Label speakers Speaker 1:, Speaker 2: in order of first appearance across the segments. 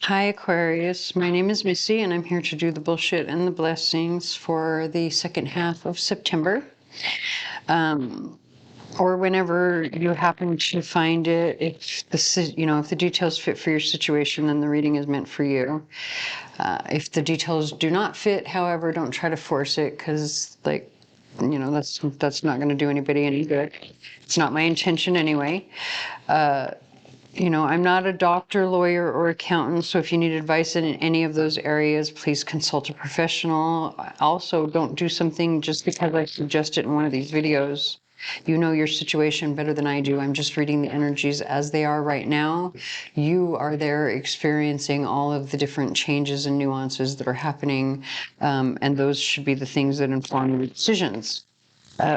Speaker 1: Hi Aquarius, my name is Missy and I'm here to do the bullshit and the blessings for the second half of September. Or whenever you happen to find it, if the details fit for your situation, then the reading is meant for you. If the details do not fit, however, don't try to force it because that's not going to do anybody any good. It's not my intention anyway. I'm not a doctor, lawyer, or accountant, so if you need advice in any of those areas, please consult a professional. Also, don't do something just because I suggest it in one of these videos. You know your situation better than I do. I'm just reading the energies as they are right now. You are there experiencing all of the different changes and nuances that are happening, and those should be the things that inform your decisions.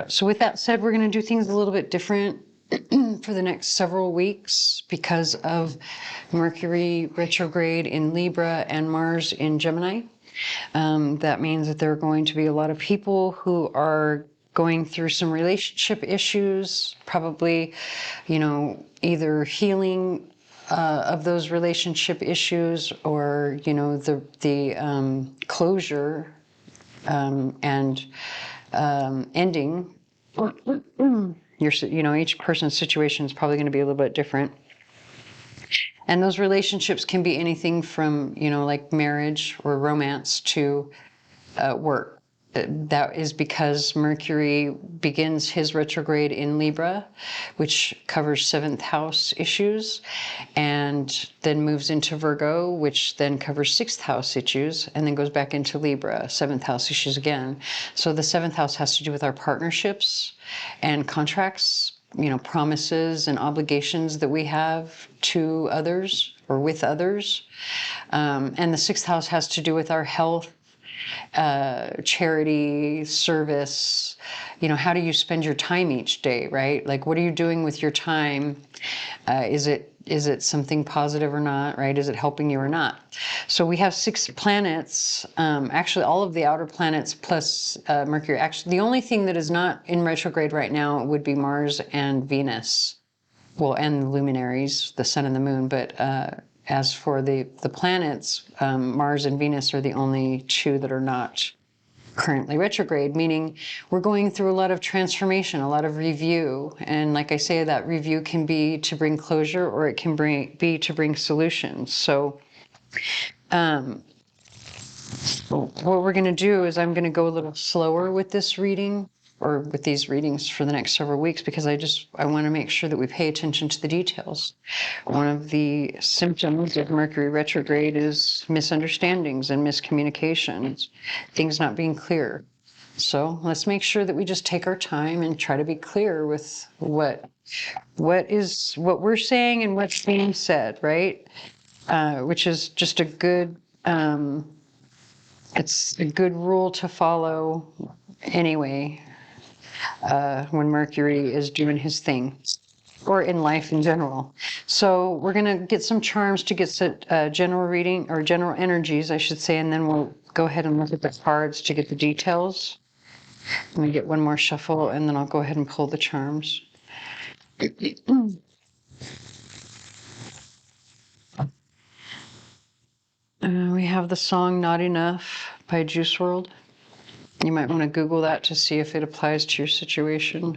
Speaker 1: So with that said, we're going to do things a little bit different for the next several weeks because of Mercury retrograde in Libra and Mars in Gemini. That means that there are going to be a lot of people who are going through some relationship issues, probably, either healing of those relationship issues or, the closure and ending. Each person's situation is probably going to be a little bit different. And those relationships can be anything from, like marriage or romance to work. That is because Mercury begins his retrograde in Libra, which covers 7th house issues, and then moves into Virgo, which then covers 6th house issues, and then goes back into Libra, 7th house issues again. So the 7th house has to do with our partnerships and contracts, promises and obligations that we have to others or with others. And the 6th house has to do with our health, charity, service. How do you spend your time each day, right? Like, what are you doing with your time? Is it something positive or not, right? Is it helping you or not? So we have 6 planets, actually all of the outer planets plus Mercury. Actually, the only thing that is not in retrograde right now would be Mars and Venus. Well, and the luminaries, the sun and the moon, but as for the planets, Mars and Venus are the only 2 that are not currently retrograde, meaning we're going through a lot of transformation, a lot of review. And like I say, that review can be to bring closure or it can be to bring solutions. So what we're going to do is I'm going to go a little slower with this reading or with these readings for the next several weeks because I want to make sure that we pay attention to the details. One of the symptoms of Mercury retrograde is misunderstandings and miscommunications, things not being clear. So let's make sure that we just take our time and try to be clear with what we're saying and what's being said, right? Which is just a good, it's a good rule to follow anyway. When Mercury is doing his thing, or in life in general. So we're going to get some charms to get some general reading, or general energies, I should say, and then we'll go ahead and look at the cards to get the details. Let me get one more shuffle, and then I'll go ahead and pull the charms. We have the song Not Enough by Juice WRLD. You might want to Google that to see if it applies to your situation.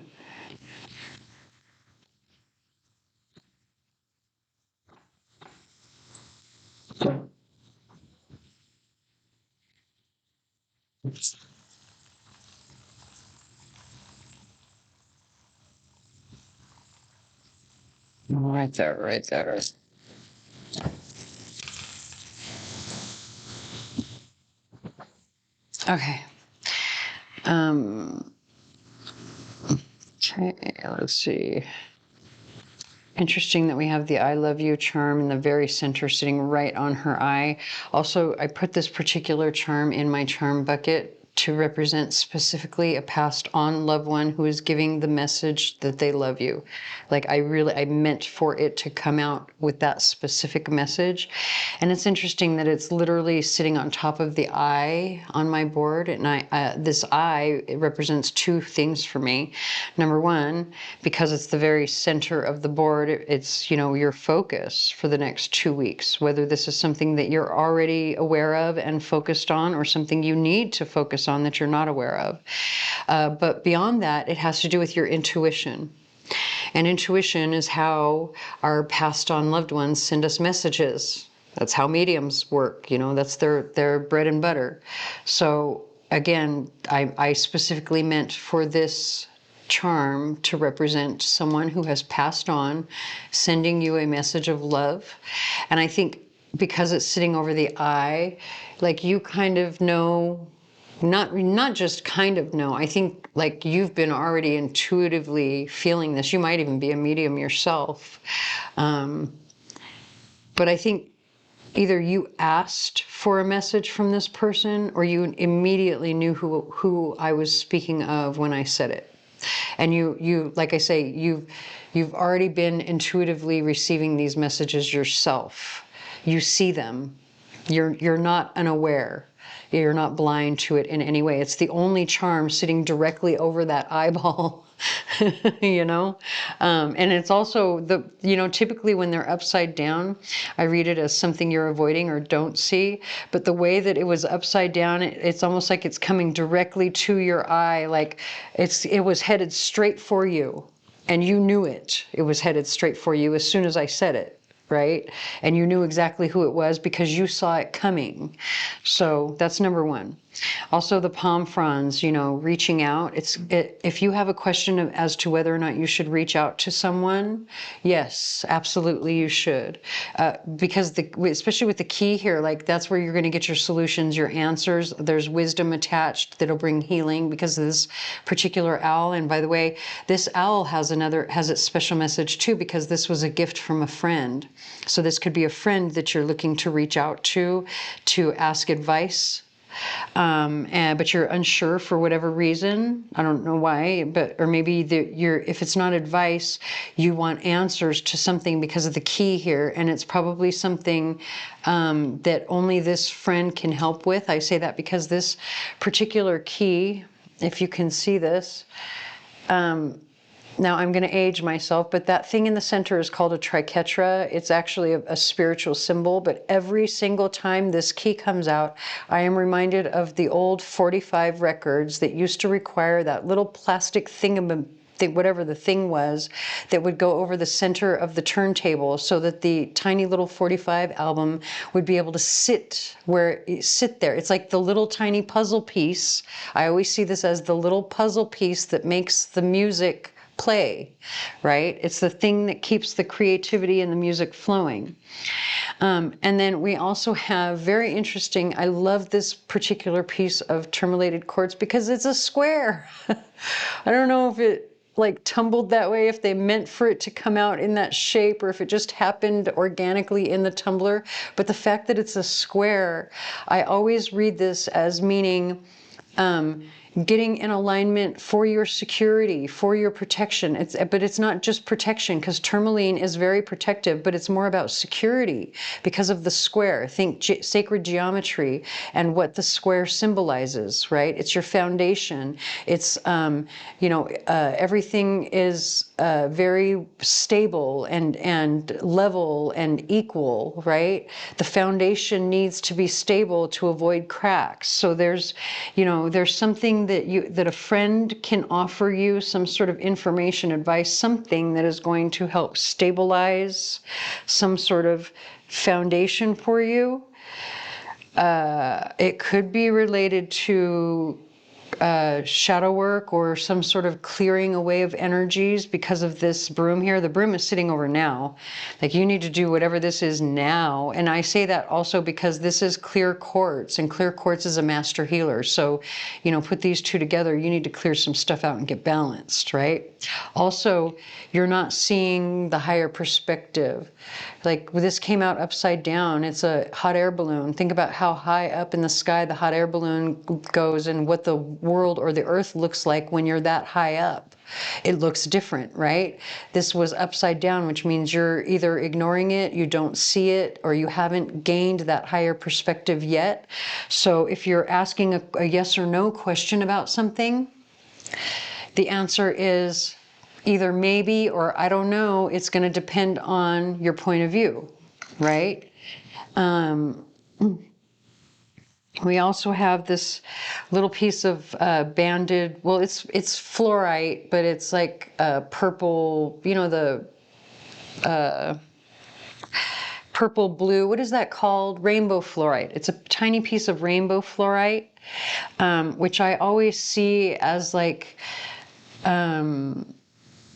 Speaker 1: Right there, right there. Okay. Okay, let's see. Interesting that we have the I love you charm in the very center sitting right on her eye. Also, I put this particular charm in my charm bucket to represent specifically a passed on loved one who is giving the message that they love you. Like I meant for it to come out with that specific message. And it's interesting that it's literally sitting on top of the eye on my board. And this eye, it represents two things for me. Number one, because it's the very center of the board, it's, you know, your focus for the next 2 weeks, whether this is something that you're already aware of and focused on, or something you need to focus on that you're not aware of. But beyond that, it has to do with your intuition. And intuition is how our passed on loved ones send us messages. That's how mediums work, you know, that's their bread and butter. So again, I specifically meant for this charm to represent someone who has passed on, sending you a message of love. And I think because it's sitting over the eye, like you kind of know, not just kind of know, I think like you've been already intuitively feeling this. You might even be a medium yourself. But I think either you asked for a message from this person, or you immediately knew who I was speaking of when I said it. And you, like I say, you've already been intuitively receiving these messages yourself. You see them. You're not unaware. You're not blind to it in any way. It's the only charm sitting directly over that eyeball, you know? And it's also typically when they're upside down, I read it as something you're avoiding or don't see. But the way that it was upside down, it's almost like it's coming directly to your eye. Like it was headed straight for you. And you knew it. It was headed straight for you as soon as I said it. Right? And you knew exactly who it was because you saw it coming. So that's number one. Also the palm fronds, you know, reaching out. If you have a question as to whether or not you should reach out to someone, yes, absolutely you should. Because especially with the key here, like that's where you're going to get your solutions, your answers. There's wisdom attached that'll bring healing because of this particular owl. And by the way, this owl has its special message too, because this was a gift from a friend. So this could be a friend that you're looking to reach out to ask advice. But you're unsure for whatever reason. I don't know why, or maybe if it's not advice, you want answers to something because of the key here. And it's probably something that only this friend can help with. I say that because this particular key, if you can see this, now I'm going to age myself, but that thing in the center is called a triquetra. It's actually a spiritual symbol, but every single time this key comes out, I am reminded of the old 45 records that used to require that little plastic whatever the thing was, that would go over the center of the turntable so that the tiny little 45 album would be able to sit there. It's like the little tiny puzzle piece. I always see this as the little puzzle piece that makes the music play, right? It's the thing that keeps the creativity and the music flowing. And then we also have, very interesting, I love this particular piece of tourmalated quartz because it's a square. I don't know if it like tumbled that way, if they meant for it to come out in that shape, or if it just happened organically in the tumbler. But the fact that it's a square, I always read this as meaning getting in alignment for your security, for your protection. But it's not just protection, because tourmaline is very protective, but it's more about security because of the square. Think sacred geometry and what the square symbolizes, right? It's your foundation. It's, everything is very stable and level and equal, right? The foundation needs to be stable to avoid cracks. So there's something that a friend can offer you, some sort of information, advice, something that is going to help stabilize some sort of foundation for you. It could be related to shadow work or some sort of clearing away of energies because of this broom here. The broom is sitting over now. Like you need to do whatever this is now. And I say that also because this is clear quartz, and clear quartz is a master healer. So, you know, put these two together, you need to clear some stuff out and get balanced, right? Also, you're not seeing the higher perspective. Like this came out upside down. It's a hot air balloon. Think about how high up in the sky the hot air balloon goes and what the world or the earth looks like when you're that high up. It looks different, right? This was upside down, which means you're either ignoring it, you don't see it, or you haven't gained that higher perspective yet. So if you're asking a yes or no question about something, the answer is either maybe or I don't know. It's going to depend on your point of view, right? We also have this little piece of banded, well, it's fluorite, but it's like purple, you know, the purple blue, what is that called? Rainbow fluorite. It's a tiny piece of rainbow fluorite, which I always see as like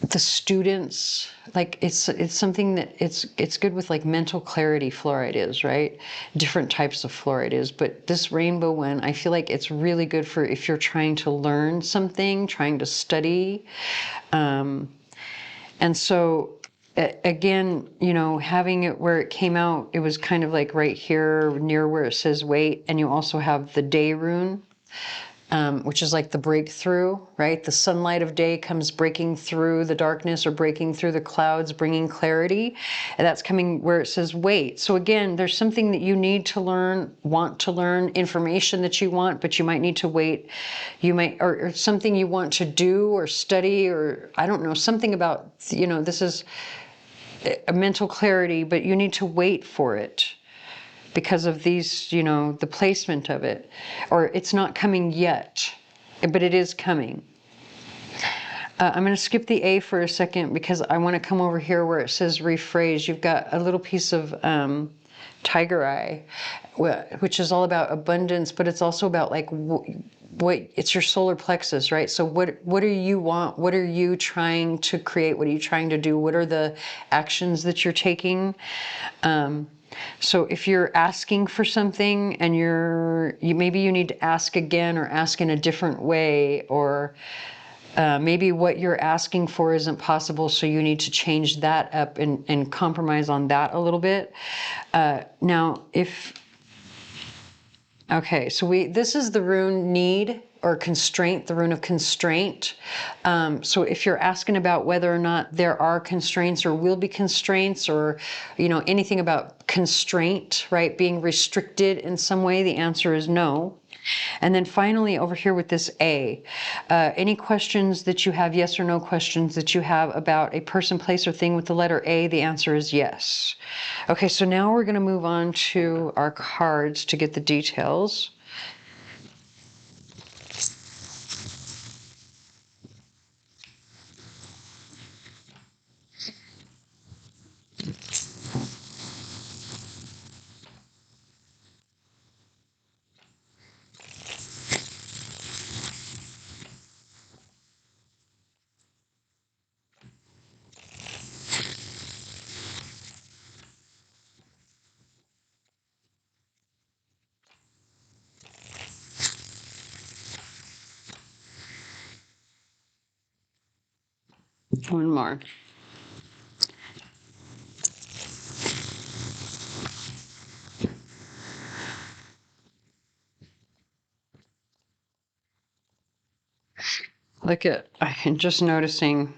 Speaker 1: the students, like it's something that it's good with, like mental clarity fluoride is, right? Different types of fluoride is, but this rainbow one, I feel like it's really good for if you're trying to learn something, trying to study. And so again, you know, having it where it came out, it was kind of like right here near where it says wait, and you also have the day rune. Which is like the breakthrough, right? The sunlight of day comes breaking through the darkness or breaking through the clouds, bringing clarity. And that's coming where it says wait. So again, there's something that you need to learn, want to learn, information that you want, but you might need to wait. You might, or something you want to do or study, or I don't know, something about, you know, this is a mental clarity, but you need to wait for it. Because of these, you know, the placement of it, or it's not coming yet, but it is coming. I'm going to skip the A for a second because I want to come over here where it says rephrase. You've got a little piece of tiger eye, which is all about abundance, but it's also about like what it's your solar plexus, right? So what do you want? What are you trying to create? What are you trying to do? What are the actions that you're taking? So if you're asking for something and maybe you need to ask again or ask in a different way, or maybe what you're asking for isn't possible, so you need to change that up and compromise on that a little bit. Now, okay, so this is the rune need or constraint, the rune of constraint. So if you're asking about whether or not there are constraints or will be constraints, or, you know, anything about constraint, right, being restricted in some way, the answer is no. And then finally over here with this A, any questions that you have, yes or no questions that you have about a person, place, or thing with the letter A, the answer is yes. Okay, so now we're going to move on to our cards to get the details. One more. Look at, I'm just noticing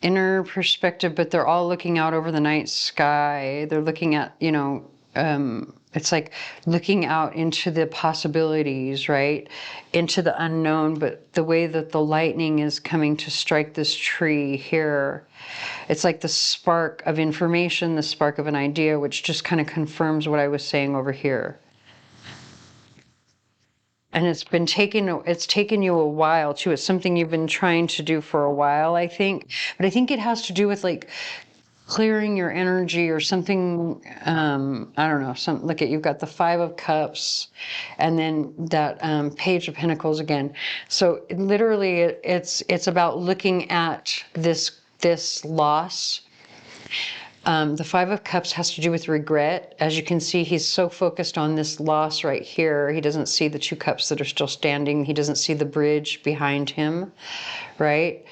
Speaker 1: inner perspective, but they're all looking out over the night sky. They're looking at, you know, it's like looking out into the possibilities, right? Into the unknown, but the way that the lightning is coming to strike this tree here, it's like the spark of information, the spark of an idea, which just kind of confirms what I was saying over here. And it's taken you a while too. It's something you've been trying to do for a while, I think. But I think it has to do with like clearing your energy or something. I don't know, look at, you've got the 5 of Cups and then that Page of Pentacles again. So literally it's about looking at this loss. The 5 of Cups has to do with regret. As you can see, he's so focused on this loss right here. He doesn't see the 2 cups that are still standing. He doesn't see the bridge behind him, right?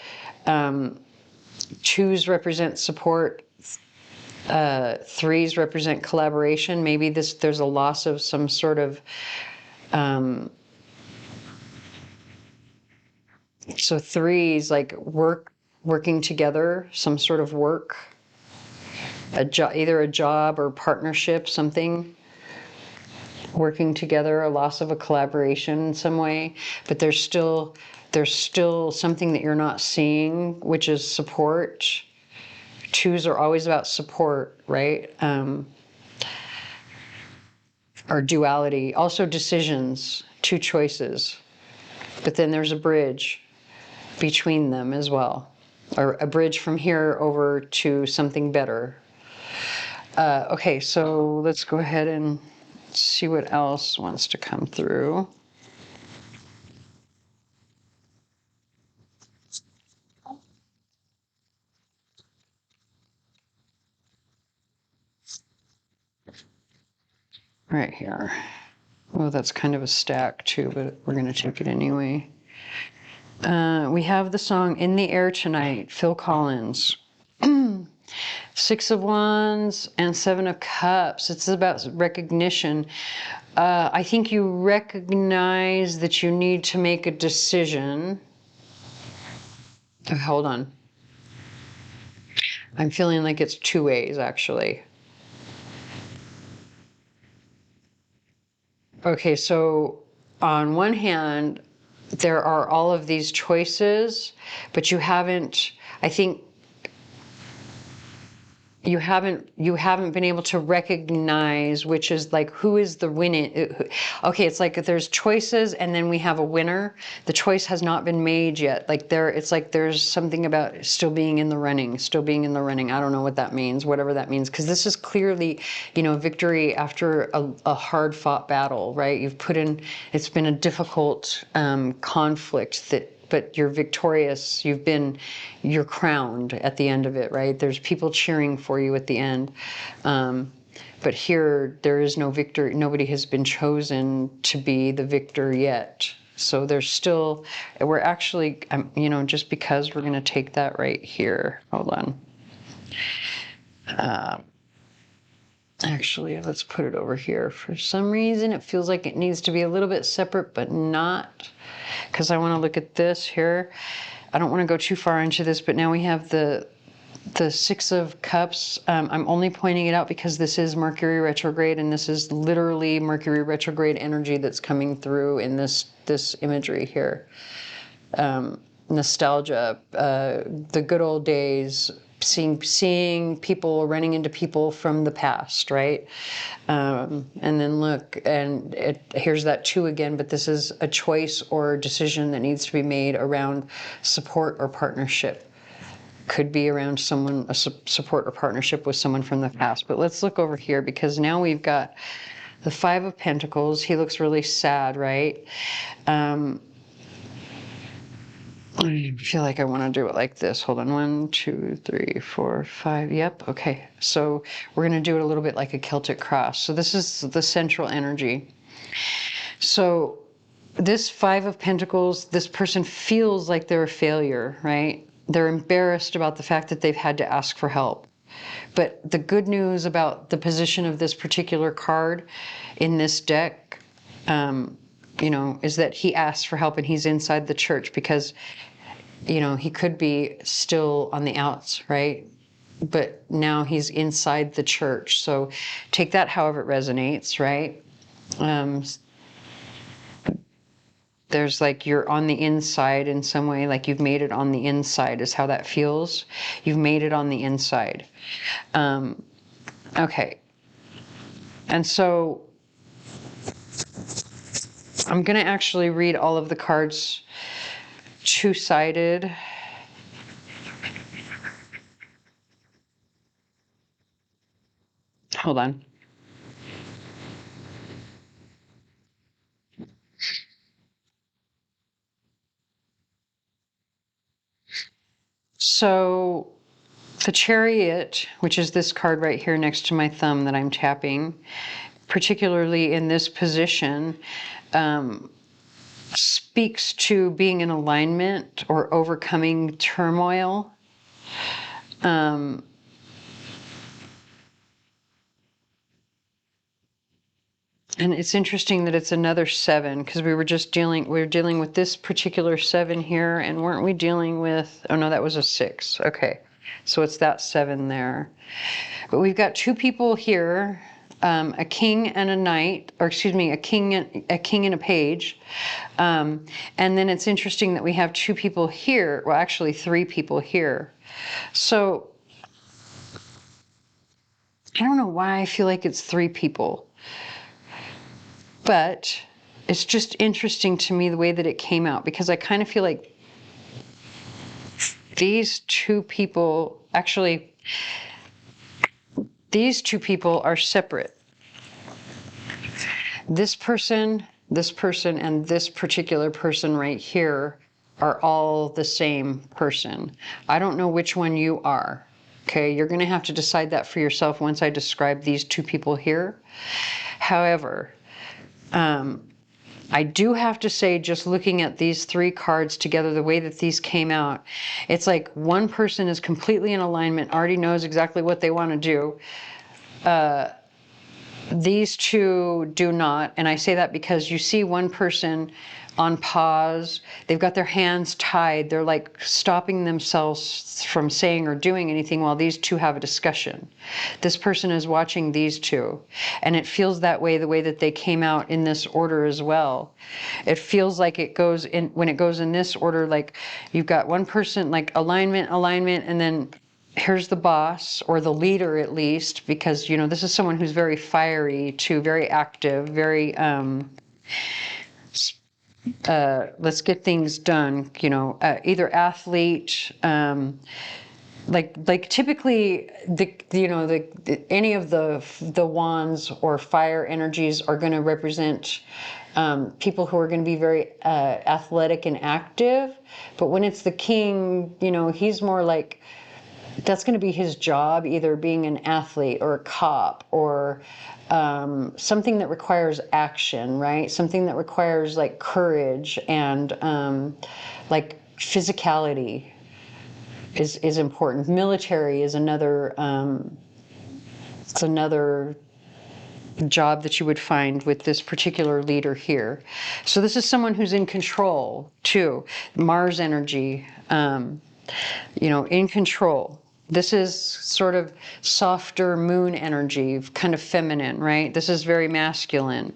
Speaker 1: 2s represent support. 3s represent collaboration. Maybe there's a loss of some sort of, so 3s like working together, some sort of work, either a job or partnership, something, working together, a loss of a collaboration in some way. But there's still something that you're not seeing, which is support. 2s are always about support, right? Or duality. Also decisions, 2 choices. But then there's a bridge between them as well. Or a bridge from here over to something better. Okay, so let's go ahead and see what else wants to come through. Right here. Well, that's kind of a stack too, but we're going to take it anyway. We have the song In the Air Tonight, Phil Collins. 6 of Wands and 7 of Cups. It's about recognition. I think you recognize that you need to make a decision. Oh, hold on. I'm feeling like it's 2 ways, actually. Okay, so on one hand, there are all of these choices, but you haven't, I think, you haven't been able to recognize which is like, who is the winning. Okay, it's like there's choices and then we have a winner. The choice has not been made yet. Like it's like there's something about still being in the running. I don't know what that means, whatever that means, because this is clearly, victory after a hard fought battle, right? You've put in, it's been a difficult conflict but you're victorious. You're crowned at the end of it, right? There's people cheering for you at the end. But here, there is no victor. Nobody has been chosen to be the victor yet. So we're actually, just because we're going to take that right here. Hold on. Actually, let's put it over here. For some reason, it feels like it needs to be a little bit separate, but not, because I want to look at this here. I don't want to go too far into this, but now we have the 6 of Cups. I'm only pointing it out because this is Mercury retrograde, and this is literally Mercury retrograde energy that's coming through in this imagery here. Nostalgia, the good old days, seeing people, running into people from the past, right? And then look, and here's that 2 again, but this is a choice or decision that needs to be made around support or partnership. Could be around a support or partnership with someone from the past. But let's look over here, because now we've got the 5 of Pentacles. He looks really sad, right? I feel like I want to do it like this. Hold on. 1, 2, 3, 4, 5. Yep. Okay. So we're going to do it a little bit like a Celtic cross. So this is the central energy. So this 5 of Pentacles, this person feels like they're a failure, right? They're embarrassed about the fact that they've had to ask for help. But the good news about the position of this particular card in this deck, is that he asked for help and he's inside the church, because he could be still on the outs, right? But now he's inside the church. So take that however it resonates, right? There's like you're on the inside in some way, like you've made it on the inside is how that feels. You've made it on the inside. Okay. And so I'm going to actually read all of the cards two-sided. Hold on. So the Chariot, which is this card right here next to my thumb that I'm tapping, particularly in this position, speaks to being in alignment or overcoming turmoil. And it's interesting that it's another 7, because we were dealing with this particular 7 here, and weren't we dealing with, oh no, that was a 6. Okay. So it's that 7 there. But we've got 2 people here, a king and a knight, or excuse me, a king and a page. And then it's interesting that we have 2 people here, well, actually 3 people here. So I don't know why I feel like it's 3 people. But it's just interesting to me the way that it came out, because I kind of feel like these 2 people, actually, these 2 people are separate. This person, and this particular person right here are all the same person. I don't know which one you are. Okay, you're going to have to decide that for yourself once I describe these 2 people here. However, I do have to say, just looking at these 3 cards together, the way that these came out, it's like one person is completely in alignment, already knows exactly what they want to do. These 2 do not. And I say that because you see one person on pause. They've got their hands tied. They're like stopping themselves from saying or doing anything while these 2 have a discussion. This person is watching these 2. And it feels that way, the way that they came out in this order as well. It feels like it goes in, when it goes in this order, like you've got one person, like alignment, and then here's the boss, or the leader at least, because, you know, this is someone who's very fiery too, very active, very, let's get things done, you know, either athlete, like typically any of the wands or fire energies are going to represent people who are going to be very athletic and active. But when it's the king, you know, he's more like, that's going to be his job, either being an athlete or a cop or something that requires action, right? Something that requires like courage and like physicality is important. Military is another, it's another job that you would find with this particular leader here. So this is someone who's in control too. Mars energy, you know, in control. This is sort of softer moon energy, kind of feminine, right? This is very masculine.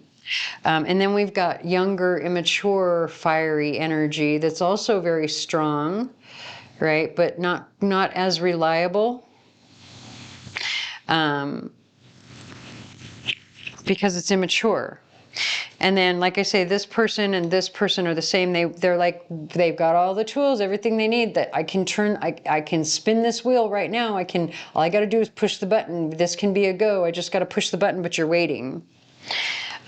Speaker 1: And then we've got younger, immature, fiery energy that's also very strong, right? But not as reliable. Because it's immature. And then, like I say, this person and this person are the same. They're like, they've got all the tools, everything they need, that I can turn, I can spin this wheel right now. All I got to do is push the button. This can be a go. I just got to push the button, but you're waiting.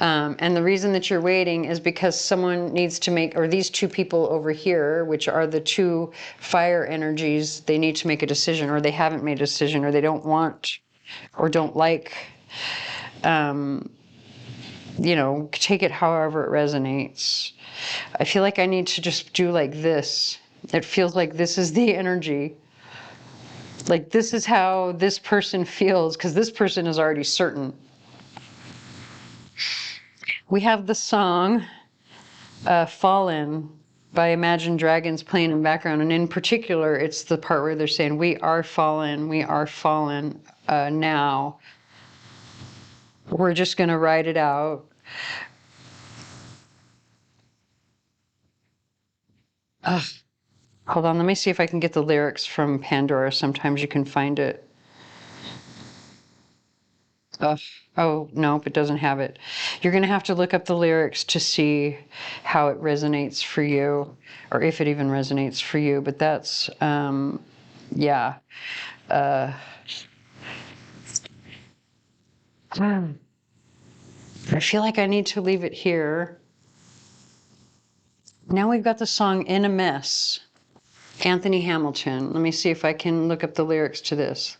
Speaker 1: And the reason that you're waiting is because someone needs to make, or these 2 people over here, which are the 2 fire energies, they need to make a decision, or they haven't made a decision, or they don't want, or don't like, you know, take it however it resonates. I feel like I need to just do like this. It feels like this is the energy. Like this is how this person feels, because this person is already certain. We have the song Fallen by Imagine Dragons playing in the background. And in particular, it's the part where they're saying, we are fallen now. We're just going to ride it out. Hold on, let me see if I can get the lyrics from Pandora. Sometimes you can find it. Oh, nope, it doesn't have it. You're going to have to look up the lyrics to see how it resonates for you, or if it even resonates for you. But that's, yeah. I feel like I need to leave it here. Now we've got the song In a Mess. Anthony Hamilton. Let me see if I can look up the lyrics to this.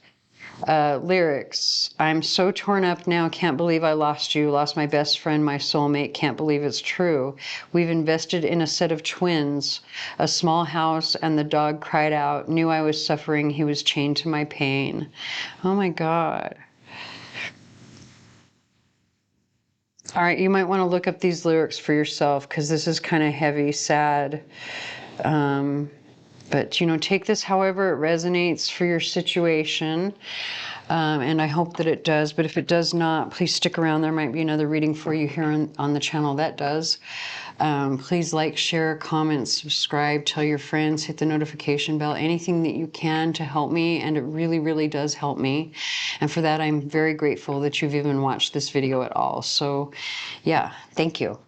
Speaker 1: Lyrics. I'm so torn up now, can't believe I lost you, lost my best friend, my soulmate, can't believe it's true. We've invested in a set of twins, a small house, and the dog cried out, knew I was suffering, he was chained to my pain. Oh my God. All right, you might want to look up these lyrics for yourself because this is kind of heavy, sad. But, you know, take this however it resonates for your situation. And I hope that it does. But if it does not, please stick around. There might be another reading for you here on the channel that does. Please like, share, comment, subscribe, tell your friends, hit the notification bell, anything that you can to help me. And it really, really does help me. And for that, I'm very grateful that you've even watched this video at all. So yeah, thank you.